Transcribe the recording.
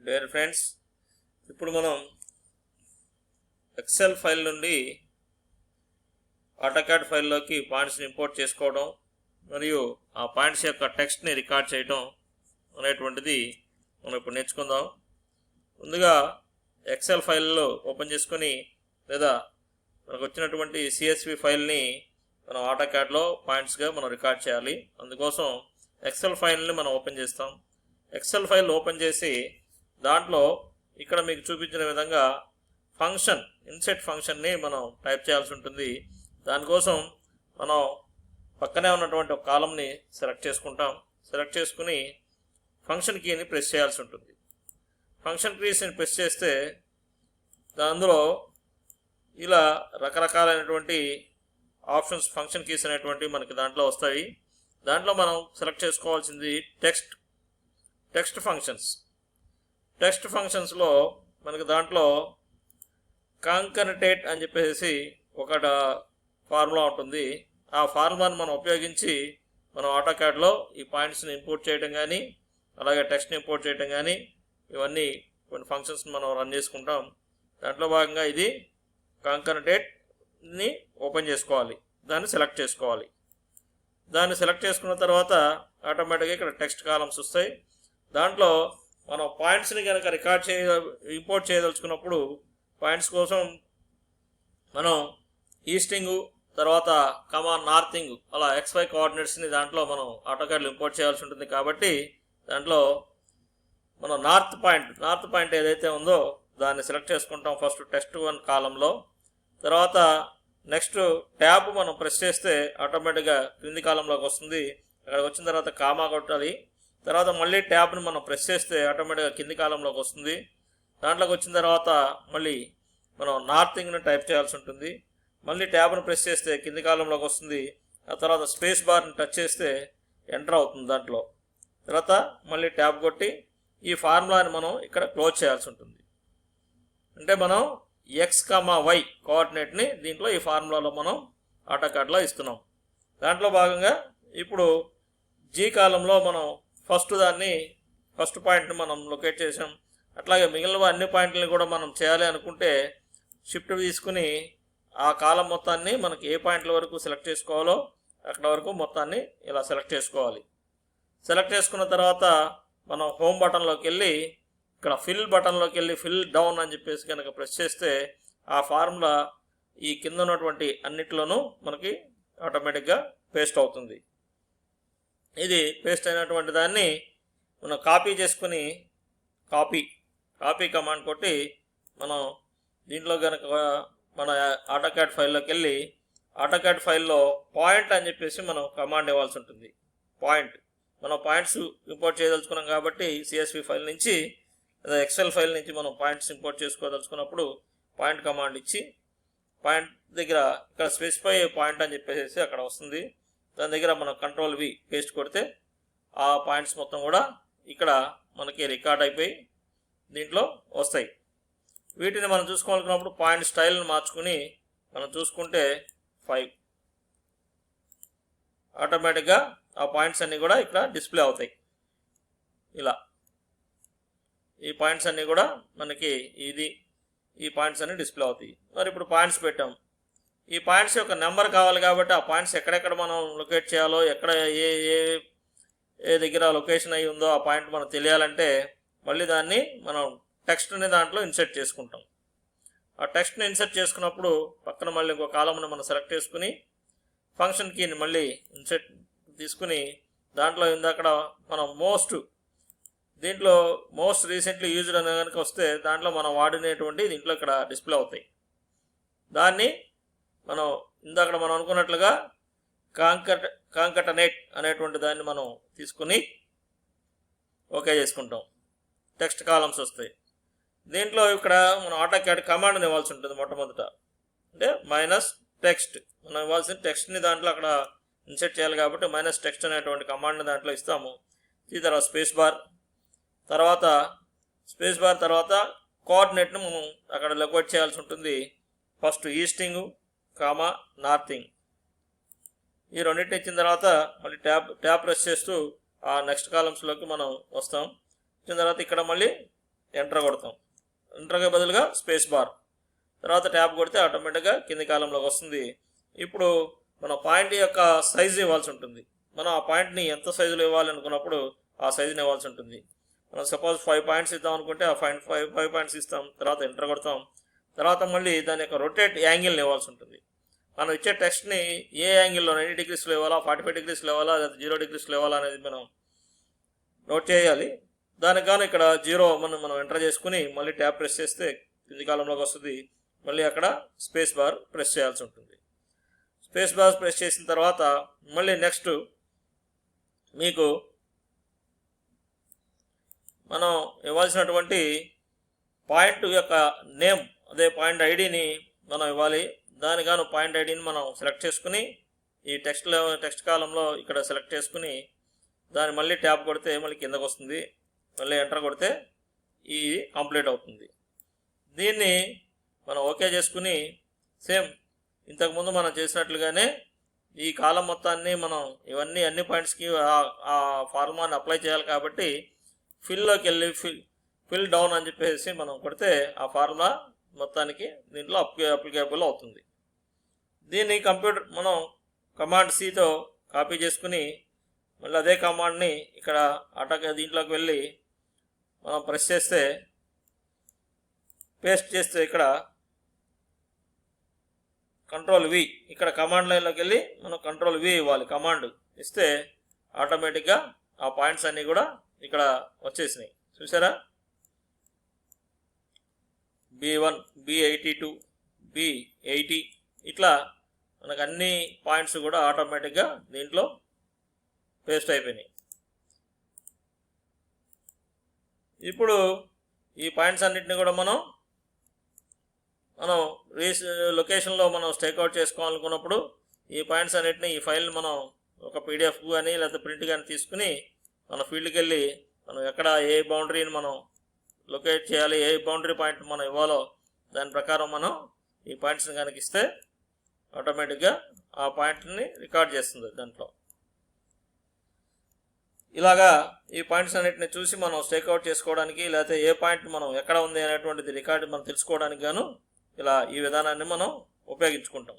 Dear friends, ఇప్పుడు మనం XL file నుండి ఆటోకాడ్ ఫైల్లోకి పాయింట్స్ని ఇంపోర్ట్ చేసుకోవడం మరియు ఆ పాయింట్స్ యొక్క టెక్స్ట్ని రికార్డ్ చేయడం అనేటువంటిది మనం ఇప్పుడు నేర్చుకుందాం. ముందుగా ఎక్సెల్ ఫైల్లో ఓపెన్ చేసుకొని లేదా మనకు వచ్చినటువంటి CSV ఫైల్ని మనం ఆటోకాడ్లో పాయింట్స్గా మనం రికార్డ్ చేయాలి. అందుకోసం ఎక్సెల్ ఫైల్ని మనం ఓపెన్ చేస్తాం. ఎక్సెల్ ఫైల్ ఓపెన్ చేసి దాంట్లో ఇక్కడ మీకు చూపించిన విధంగా ఫంక్షన్ ఇన్సెట్ ఫంక్షన్ని మనం టైప్ చేయాల్సి ఉంటుంది. దానికోసం మనం పక్కనే ఉన్నటువంటి ఒక కాలంని సెలెక్ట్ చేసుకుంటాం. సెలెక్ట్ చేసుకుని ఫంక్షన్ కీని ప్రెస్ చేయాల్సి ఉంటుంది. ఫంక్షన్ కీస్ని ప్రెస్ చేస్తే అందులో ఇలా రకరకాలైనటువంటి ఆప్షన్స్ ఫంక్షన్ కీస్ అనేటువంటి మనకి దాంట్లో వస్తాయి. దాంట్లో మనం సెలెక్ట్ చేసుకోవాల్సింది టెక్స్ట్ ఫంక్షన్స్లో మనకి దాంట్లో కాంకనటేట్ అని చెప్పేసి ఒక ఫార్ములా ఉంటుంది. ఆ ఫార్ములాను మనం ఉపయోగించి మనం ఆటోకాడ్లో ఈ పాయింట్స్ని ఇంపోర్ట్ చేయడం కానీ అలాగే టెక్స్ట్ని ఇంపోర్ట్ చేయడం కానీ ఇవన్నీ కొన్ని ఫంక్షన్స్ మనం రన్ చేసుకుంటాం. దాంట్లో భాగంగా ఇది కాంకనటేట్ని ఓపెన్ చేసుకోవాలి, దాన్ని సెలెక్ట్ చేసుకోవాలి. దాన్ని సెలెక్ట్ చేసుకున్న తర్వాత ఆటోమేటిక్గా ఇక్కడ టెక్స్ట్ కాలమ్స్ వస్తాయి. దాంట్లో మనం పాయింట్స్ని కనుక ఇంపోర్ట్ చేయదలుచుకున్నప్పుడు పాయింట్స్ కోసం మనం ఈస్టింగ్ తర్వాత నార్తింగ్ అలా XY కోఆర్డినేట్స్ని దాంట్లో మనం ఆటోకాడ్లో ఇంపోర్ట్ చేయాల్సి ఉంటుంది. కాబట్టి దాంట్లో మనం నార్త్ పాయింట్ ఏదైతే ఉందో దాన్ని సెలెక్ట్ చేసుకుంటాం ఫస్ట్ టెక్స్ట్ 1 కాలంలో. తర్వాత నెక్స్ట్ ట్యాబ్ మనం ప్రెస్ చేస్తే ఆటోమేటిక్గా క్రింది కాలంలోకి వస్తుంది. అక్కడికి వచ్చిన తర్వాత కామా కొట్టాలి. తర్వాత మళ్ళీ ట్యాబ్ని మనం ప్రెస్ చేస్తే ఆటోమేటిక్గా కింది కాలంలోకి వస్తుంది. దాంట్లోకి వచ్చిన తర్వాత మళ్ళీ మనం నార్తింగ్ని టైప్ చేయాల్సి ఉంటుంది. మళ్ళీ ట్యాబ్ను ప్రెస్ చేస్తే కింది కాలంలోకి వస్తుంది. ఆ తర్వాత స్పేస్ బార్ని టచ్ చేస్తే ఎంటర్ అవుతుంది దాంట్లో. తర్వాత మళ్ళీ ట్యాబ్ కొట్టి ఈ ఫార్ములాని మనం ఇక్కడ క్లోజ్ చేయాల్సి ఉంటుంది. అంటే మనం XY కోఆర్డినేట్ని దీంట్లో ఈ ఫార్ములాలో మనం ఆటోకాడ్లో ఇస్తున్నాం. దాంట్లో భాగంగా ఇప్పుడు G కాలంలో మనం ఫస్ట్ పాయింట్ని మనం లొకేట్ చేసాం. అట్లాగే మిగిలిన అన్ని పాయింట్లని కూడా మనం చేయాలి అనుకుంటే షిఫ్ట్ తీసుకుని ఆ కాలం మొత్తాన్ని మనకి ఏ పాయింట్ల వరకు సెలెక్ట్ చేసుకోవాలో అక్కడ వరకు మొత్తాన్ని ఇలా సెలెక్ట్ చేసుకోవాలి. సెలెక్ట్ చేసుకున్న తర్వాత మనం హోమ్ బటన్లోకి వెళ్ళి ఇక్కడ ఫిల్ డౌన్ అని చెప్పేసి కనుక ప్రెస్ చేస్తే ఆ ఫార్ములా ఈ కింద ఉన్నటువంటి అన్నిట్లోనూ మనకి ఆటోమేటిక్గా పేస్ట్ అవుతుంది. ఇది పేస్ట్ అయినటువంటి దాన్ని మనం కాపీ చేసుకుని కాపీ కమాండ్ కొట్టి మనం దీంట్లో కనుక మన ఆటోకాడ్ ఫైల్లోకి వెళ్ళి ఆటోకాడ్ ఫైల్లో పాయింట్ అని చెప్పేసి మనం కమాండ్ ఇవ్వాల్సి ఉంటుంది. మనం పాయింట్స్ ఇంపోర్ట్ చేయదలుచుకున్నాం కాబట్టి CSV ఫైల్ నుంచి లేదా ఎక్సెల్ ఫైల్ నుంచి మనం పాయింట్స్ ఇంపోర్ట్ చేసుకోదలుచుకున్నప్పుడు పాయింట్ కమాండ్ ఇచ్చి పాయింట్ దగ్గర ఇక్కడ స్పెసిఫై పాయింట్ అని చెప్పేసి అక్కడ వస్తుంది. దాని దగ్గర మనం Ctrl+V పేస్ట్ కొడితే ఆ పాయింట్స్ మొత్తం కూడా ఇక్కడ మనకి రికార్డ్ అయిపోయి దీంట్లో వస్తాయి. వీటిని మనం చూసుకోవాలనుకున్నప్పుడు పాయింట్ స్టైల్ని మార్చుకుని మనం చూసుకుంటే 5 ఆటోమేటిక్గా ఆ పాయింట్స్ అన్నీ కూడా ఇక్కడ డిస్ప్లే అవుతాయి. ఇలా ఈ పాయింట్స్ అన్నీ కూడా మనకి ఈ పాయింట్స్ అన్నీ డిస్ప్లే అవుతాయి. మరి ఇప్పుడు పాయింట్స్ పెట్టాం. ఈ పాయింట్స్ యొక్క నెంబర్ కావాలి కాబట్టి ఆ పాయింట్స్ ఎక్కడెక్కడ మనం లొకేట్ చేయాలో ఎక్కడ ఏ దగ్గర లొకేషన్ అయి ఉందో ఆ పాయింట్ మనకు తెలియాలంటే మళ్ళీ దాన్ని మనం టెక్స్ట్ని దాంట్లో ఇన్సర్ట్ చేసుకుంటాం. ఆ టెక్స్ట్ని ఇన్సర్ట్ చేసుకున్నప్పుడు పక్కన మళ్ళీ ఇంకో కాలంని మనం సెలెక్ట్ చేసుకుని ఫంక్షన్ కీని మళ్ళీ ఇన్సర్ట్ తీసుకుని దాంట్లో ఇందాక మనం దీంట్లో మోస్ట్ రీసెంట్లీ యూజ్డ్ అనే కనుక వస్తే దాంట్లో మనం వాడినటువంటి దీంట్లో ఇక్కడ డిస్ప్లే అవుతాయి. దాన్ని మనం ఇందాక మనం అనుకున్నట్లుగా కాంకటనేట్ అనేటువంటి దాన్ని మనం తీసుకుని ఓకే చేసుకుంటాం. టెక్స్ట్ కాలమ్స్ వస్తాయి. దీంట్లో ఇక్కడ మనం ఆటోకాడ్ కమాండ్ని ఇవ్వాల్సి ఉంటుంది. మొట్టమొదట అంటే -text మనం ఇవ్వాల్సిన టెక్స్ట్ని దాంట్లో అక్కడ ఇన్సర్ట్ చేయాలి కాబట్టి -text అనేటువంటి కమాండ్ని దాంట్లో ఇస్తాము. ఈ తర్వాత స్పేస్ బార్ తర్వాత కోఆర్డినేట్ను మనం అక్కడ లొకేట్ చేయాల్సి ఉంటుంది. ఫస్ట్ ఈస్టింగ్ నార్తింగ్ ఈ రెండింటిని ఇచ్చిన తర్వాత మళ్ళీ ట్యాబ్ ప్రెస్ చేస్తూ ఆ నెక్స్ట్ కాలమ్స్లోకి మనం వస్తాం. వచ్చిన తర్వాత ఇక్కడ మళ్ళీ ఎంటర్ కొడతాం. ఎంటర్కి బదులుగా స్పేస్ బార్, తర్వాత ట్యాబ్ కొడితే ఆటోమేటిక్గా కింది కాలంలోకి వస్తుంది. ఇప్పుడు మన పాయింట్ యొక్క సైజు ఇవ్వాల్సి ఉంటుంది. మనం ఆ పాయింట్ని ఎంత సైజులో ఇవ్వాలి అనుకున్నప్పుడు ఆ సైజుని ఇవ్వాల్సి ఉంటుంది. మనం సపోజ్ 5 పాయింట్స్ ఇద్దాం అనుకుంటే ఆ 5 పాయింట్స్ ఇస్తాం, తర్వాత ఎంటర్ కొడతాం. తర్వాత మళ్ళీ దాని యొక్క రొటేట్ యాంగిల్ని ఇవ్వాల్సి ఉంటుంది. మనం ఇచ్చే టెక్స్ట్ని ఏ యాంగిల్లో 90 డిగ్రీస్లో ఇవ్వాలా, 45 డిగ్రీస్లో ఇవ్వాలా, లేదా 0 డిగ్రీస్లో ఇవ్వాలా అనేది మనం నోట్ చేయాలి. దానికి గాను ఇక్కడ 0 మనం ఎంటర్ చేసుకుని మళ్ళీ ట్యాబ్ ప్రెస్ చేస్తే కింది కాలంలోకి వస్తుంది. మళ్ళీ అక్కడ స్పేస్ బార్ ప్రెస్ చేయాల్సి ఉంటుంది. స్పేస్ బార్ ప్రెస్ చేసిన తర్వాత మళ్ళీ నెక్స్ట్ మీకు మనం ఇవ్వాల్సినటువంటి పాయింట్ యొక్క నేమ్, అదే పాయింట్ ఐడిని మనం ఇవ్వాలి. దానిగాను పాయింట్ ఐడిని మనం సెలెక్ట్ చేసుకుని ఈ టెక్స్ట్ కాలంలో ఇక్కడ సెలెక్ట్ చేసుకుని దాన్ని మళ్ళీ ట్యాప్ కొడితే మళ్ళీ కిందకు వస్తుంది. మళ్ళీ ఎంటర్ కొడితే ఈ కంప్లీట్ అవుతుంది. దీన్ని మనం ఓకే చేసుకుని సేమ్ ఇంతకుముందు మనం చేసినట్లుగానే ఈ కాలం మొత్తాన్ని మనం ఇవన్నీ అన్ని పాయింట్స్కి ఆ ఫార్ములాని అప్లై చేయాలి. కాబట్టి ఫిల్లోకి వెళ్ళి ఫిల్ డౌన్ అని చెప్పేసి మనం కొడితే ఆ ఫార్ములా మొత్తానికి దీంట్లో అప్లికేబుల్ అవుతుంది. దీన్ని మనం కమాండ్ సితో కాపీ చేసుకుని మళ్ళీ అదే కమాండ్ని ఇక్కడ దీంట్లోకి వెళ్ళి మనం ప్రెస్ చేస్తే పేస్ట్ చేస్తే ఇక్కడ కంట్రోల్ వి, ఇక్కడ కమాండ్ లైన్లోకి వెళ్ళి మనం కంట్రోల్ వి ఇవ్వాలి. కమాండ్ ఇస్తే ఆటోమేటిక్గా ఆ పాయింట్స్ అన్నీ కూడా ఇక్కడ వచ్చేసినాయి. చూసారా, B1, B82, B80 ఇట్లా మనకు అన్ని పాయింట్స్ కూడా ఆటోమేటిక్గా దీంట్లో పేస్ట్ అయిపోయినాయి. ఇప్పుడు ఈ పాయింట్స్ అన్నిటిని కూడా మనం లొకేషన్లో మనం స్టేక్అవుట్ చేసుకోవాలనుకున్నప్పుడు ఈ పాయింట్స్ అన్నిటిని ఈ ఫైల్ మనం ఒక పీడిఎఫ్ కానీ లేకపోతే ప్రింట్ కానీ తీసుకుని మన ఫీల్డ్కి వెళ్ళి మనం ఎక్కడ ఏ బౌండరీని మనం లొకేట్ చేయాలి, ఏ బౌండరీ పాయింట్ మనం ఇవ్వాలో దాని ప్రకారం మనం ఈ పాయింట్స్ని కనుక ఇస్తే ఆటోమేటిక్గా ఆ పాయింట్ని రికార్డ్ చేస్తుంది దాంట్లో. ఇలాగా ఈ పాయింట్స్ అన్నిటిని చూసి మనం స్టేక్అవుట్ చేసుకోవడానికి లేకపోతే ఏ పాయింట్ మనం ఎక్కడ ఉంది అనేటువంటిది రికార్డు మనం తెలుసుకోవడానికి గాను ఇలా ఈ విధానాన్ని మనం ఉపయోగించుకుంటాం.